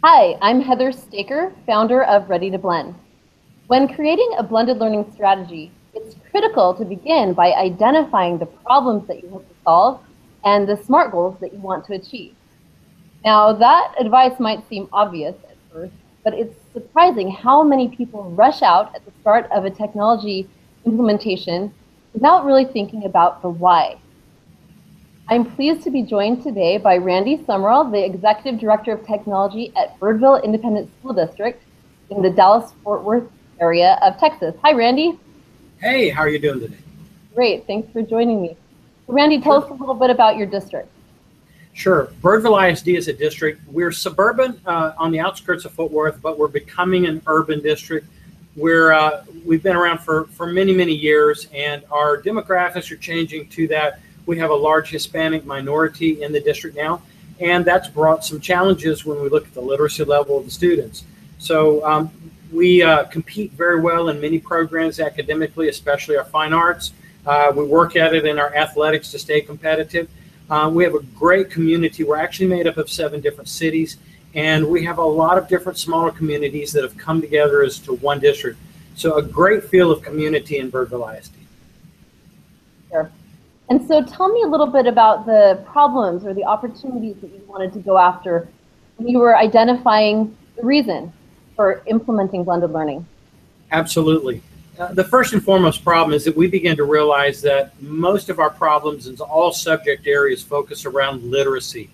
Hi, I'm Heather Staker, founder of Ready to Blend. When creating a blended learning strategy, it's critical to begin by identifying the problems that you hope to solve and the SMART goals that you want to achieve. Now, that advice might seem obvious at first, but it's surprising how many people rush out at the start of a technology implementation without really thinking about the why. I'm pleased to be joined today by Randy Sumrall, the Executive Director of Technology at Birdville Independent School District in the Dallas-Fort Worth area of Texas. Hi, Randy. Hey, how are you doing today? Great, thanks for joining me. Randy, tell us a little bit about your district. Sure. Birdville ISD is a district. We're suburban on the outskirts of Fort Worth, but we're becoming an urban district. We've been around for many, many years, and our demographics are changing to that. We have a large Hispanic minority in the district now, and that's brought some challenges when we look at the literacy level of the students. So we compete very well in many programs academically, especially our fine arts. We work at it in our athletics to stay competitive. We have a great community. We're actually made up of 7 different cities, and we have a lot of different smaller communities that have come together as to one district. So a great feel of community in Birdville ISD. Sure. And so tell me a little bit about the problems or the opportunities that you wanted to go after when you were identifying the reason for implementing blended learning. Absolutely. The first and foremost problem is that we begin to realize that most of our problems in all subject areas focus around literacy.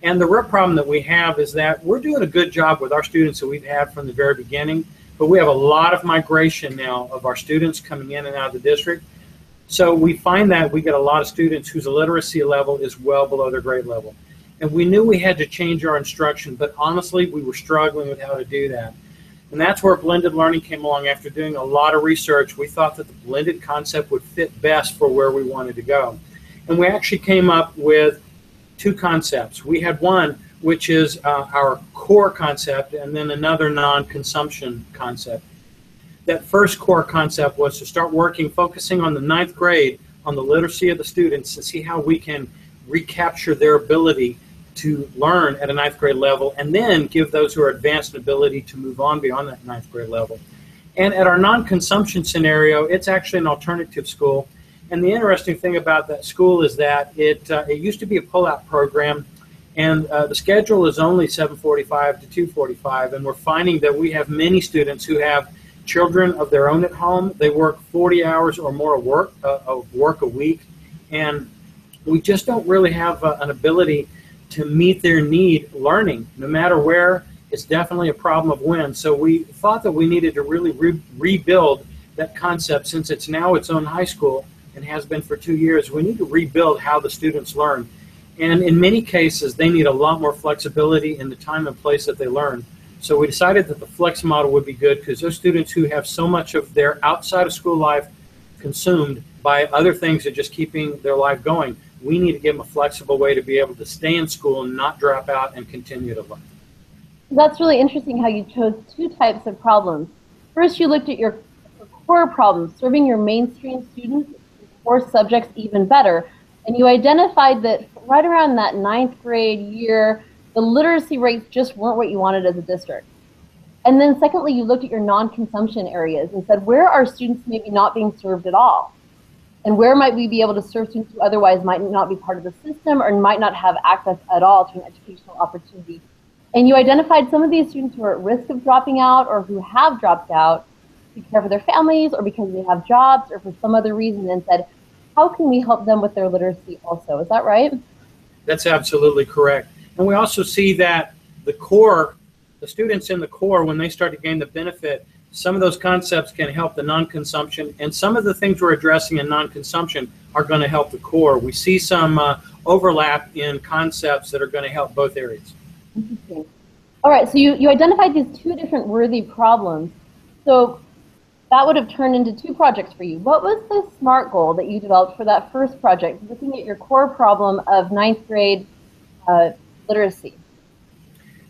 And the real problem that we have is that we're doing a good job with our students that we've had from the very beginning, but we have a lot of migration now of our students coming in and out of the district. So we find that we get a lot of students whose literacy level is well below their grade level. And we knew we had to change our instruction, but honestly, we were struggling with how to do that. And that's where blended learning came along. After doing a lot of research, we thought that the blended concept would fit best for where we wanted to go. And we actually came up with 2 concepts. We had one, which is our core concept, and then another non-consumption concept. That first core concept was to start focusing on the 9th grade, on the literacy of the students, to see how we can recapture their ability to learn at a 9th grade level, and then give those who are advanced an ability to move on beyond that 9th grade level. And at our non-consumption scenario, it's actually an alternative school. And the interesting thing about that school is that it used to be a pull-out program, and the schedule is only 7:45 to 2:45, and we're finding that we have many students who have children of their own at home. They work 40 hours or more of work a week, and we just don't really have an ability to meet their need learning. No matter where, it's definitely a problem of when. So we thought that we needed to really rebuild that concept. Since it's now its own high school and has been for 2 years, we need to rebuild how the students learn. And in many cases, they need a lot more flexibility in the time and place that they learn. So we decided that the flex model would be good, because those students who have so much of their outside of school life consumed by other things that just keeping their life going, we need to give them a flexible way to be able to stay in school and not drop out and continue to learn. That's really interesting how you chose 2 types of problems. First, you looked at your core problems, serving your mainstream students in core subjects even better. And you identified that right around that 9th grade year, the literacy rates just weren't what you wanted as a district. And then secondly, you looked at your non-consumption areas and said, where are students maybe not being served at all? And where might we be able to serve students who otherwise might not be part of the system or might not have access at all to an educational opportunity? And you identified some of these students who are at risk of dropping out or who have dropped out to care for their families or because they have jobs or for some other reason, and said, how can we help them with their literacy also? Is that right? That's absolutely correct. And we also see that the students in the core, when they start to gain the benefit, some of those concepts can help the non-consumption, and some of the things we're addressing in non-consumption are going to help the core. We see some overlap in concepts that are going to help both areas. Interesting. All right, so you identified these 2 different worthy problems. So that would have turned into 2 projects for you. What was the SMART goal that you developed for that first project, looking at your core problem of 9th grade literacy?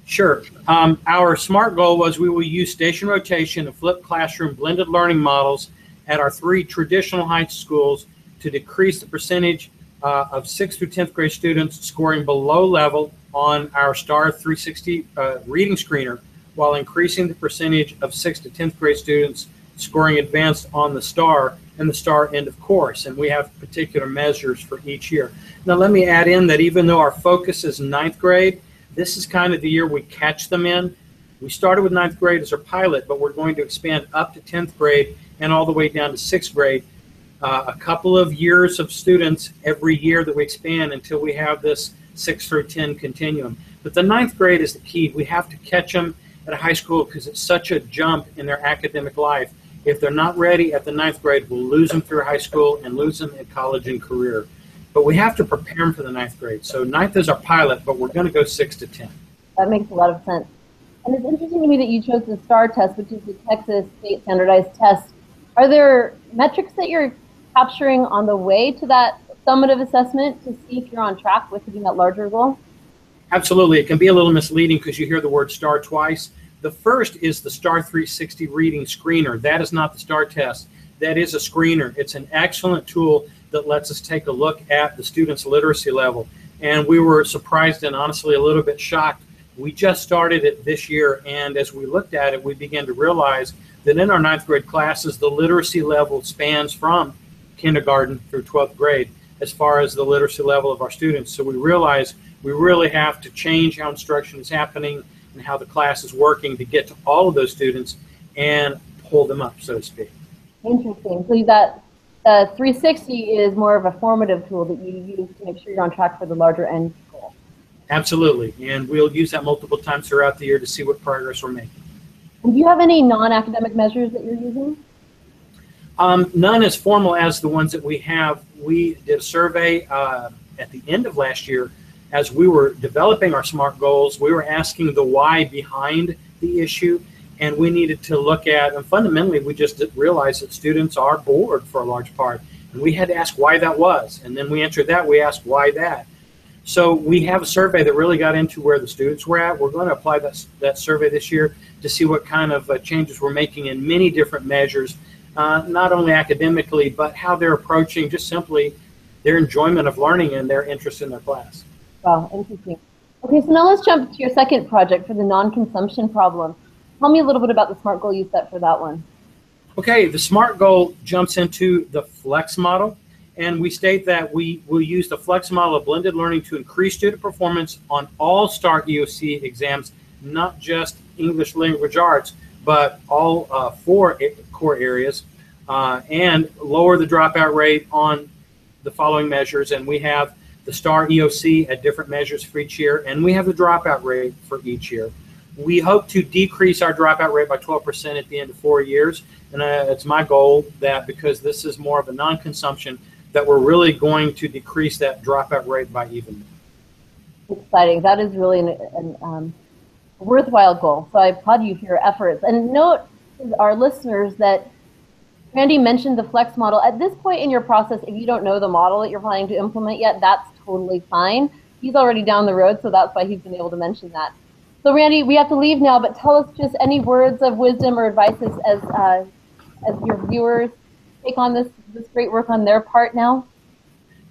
Sure. Our SMART goal was we will use station rotation and flipped classroom blended learning models at our 3 traditional high schools to decrease the percentage of 6th through 10th grade students scoring below level on our STAR 360 reading screener, while increasing the percentage of 6th to 10th grade students scoring advanced on the STAR and the STAR end of course. And we have particular measures for each year. Now let me add in that even though our focus is 9th grade, this is kind of the year we catch them in. We started with 9th grade as our pilot, but we're going to expand up to 10th grade and all the way down to 6th grade. A couple of years of students every year that we expand until we have this 6 through 10 continuum. But the 9th grade is the key. We have to catch them at a high school because it's such a jump in their academic life. If they're not ready at the 9th grade, we'll lose them through high school and lose them at college and career. But we have to prepare them for the 9th grade. So 9th is our pilot, but we're going to go 6 to 10. That makes a lot of sense. And it's interesting to me that you chose the STAR test, which is the Texas State Standardized Test. Are there metrics that you're capturing on the way to that summative assessment to see if you're on track with hitting that larger goal? Absolutely. It can be a little misleading because you hear the word STAR twice. The first is the STAR 360 reading screener. That is not the STAR test. That is a screener. It's an excellent tool that lets us take a look at the student's literacy level. And we were surprised and honestly a little bit shocked. We just started it this year, and as we looked at it, we began to realize that in our 9th grade classes, the literacy level spans from kindergarten through 12th grade as far as the literacy level of our students. So we realize we really have to change how instruction is happening and how the class is working to get to all of those students and pull them up, so to speak. Interesting. So that 360 is more of a formative tool that you use to make sure you're on track for the larger end goal. Absolutely, and we'll use that multiple times throughout the year to see what progress we're making. And do you have any non-academic measures that you're using? None as formal as the ones that we have. We did a survey at the end of last year. As we were developing our SMART goals, we were asking the why behind the issue, and we needed to look at, and fundamentally we just realized that students are bored for a large part, and we had to ask why that was, and then we answered that, we asked why that. So we have a survey that really got into where the students were at. We're going to apply that survey this year to see what kind of changes we're making in many different measures, not only academically, but how they're approaching just simply their enjoyment of learning and their interest in their class. Wow, interesting. Okay, so now let's jump to your second project for the non-consumption problem. Tell me a little bit about the SMART goal you set for that one. Okay, the SMART goal jumps into the FLEX model, and we state that we will use the FLEX model of blended learning to increase student performance on all STAR EOC exams, not just English language arts, but all 4 core areas, and lower the dropout rate on the following measures. And we have the STAR EOC at different measures for each year, and we have the dropout rate for each year. We hope to decrease our dropout rate by 12% at the end of 4 years, and it's my goal that because this is more of a non-consumption, that we're really going to decrease that dropout rate by even more. Exciting. That is really a worthwhile goal, so I applaud you for your efforts. And note to our listeners that Randy mentioned the FLEX model. At this point in your process, if you don't know the model that you're planning to implement yet, that's totally fine. He's already down the road, so that's why he's been able to mention that. So Randy, we have to leave now, but tell us just any words of wisdom or advice as your viewers take on this great work on their part now.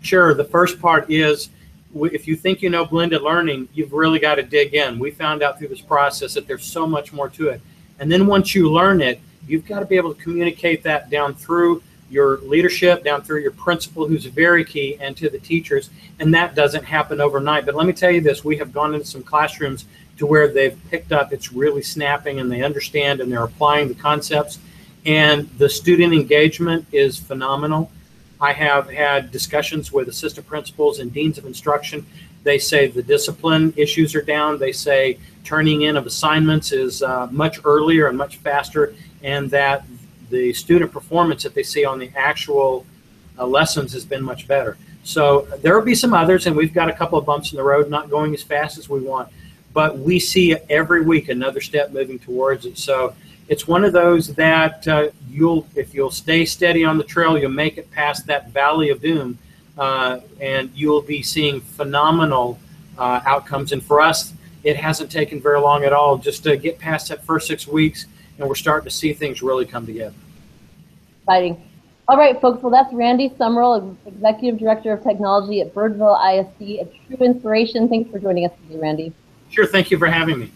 Sure. The first part is, if you think you know blended learning, you've really got to dig in. We found out through this process that there's so much more to it. And then once you learn it, you've got to be able to communicate that down through your leadership, down through your principal, who's very key, and to the teachers. And that doesn't happen overnight. But let me tell you this, we have gone into some classrooms to where they've picked up, it's really snapping, and they understand and they're applying the concepts. And the student engagement is phenomenal. I have had discussions with assistant principals and deans of instruction. They say the discipline issues are down. They say turning in of assignments is much earlier and much faster, and that the student performance that they see on the actual lessons has been much better. So there will be some others, and we've got a couple of bumps in the road, not going as fast as we want. But we see every week another step moving towards it. So it's one of those that if you'll stay steady on the trail, you'll make it past that valley of doom, and you'll be seeing phenomenal outcomes. And for us, it hasn't taken very long at all just to get past that first 6 weeks, and we're starting to see things really come together. Exciting. All right, folks. Well, that's Randy Sumrall, Executive Director of Technology at Birdville ISD, a true inspiration. Thanks for joining us today, Randy. Sure, thank you for having me.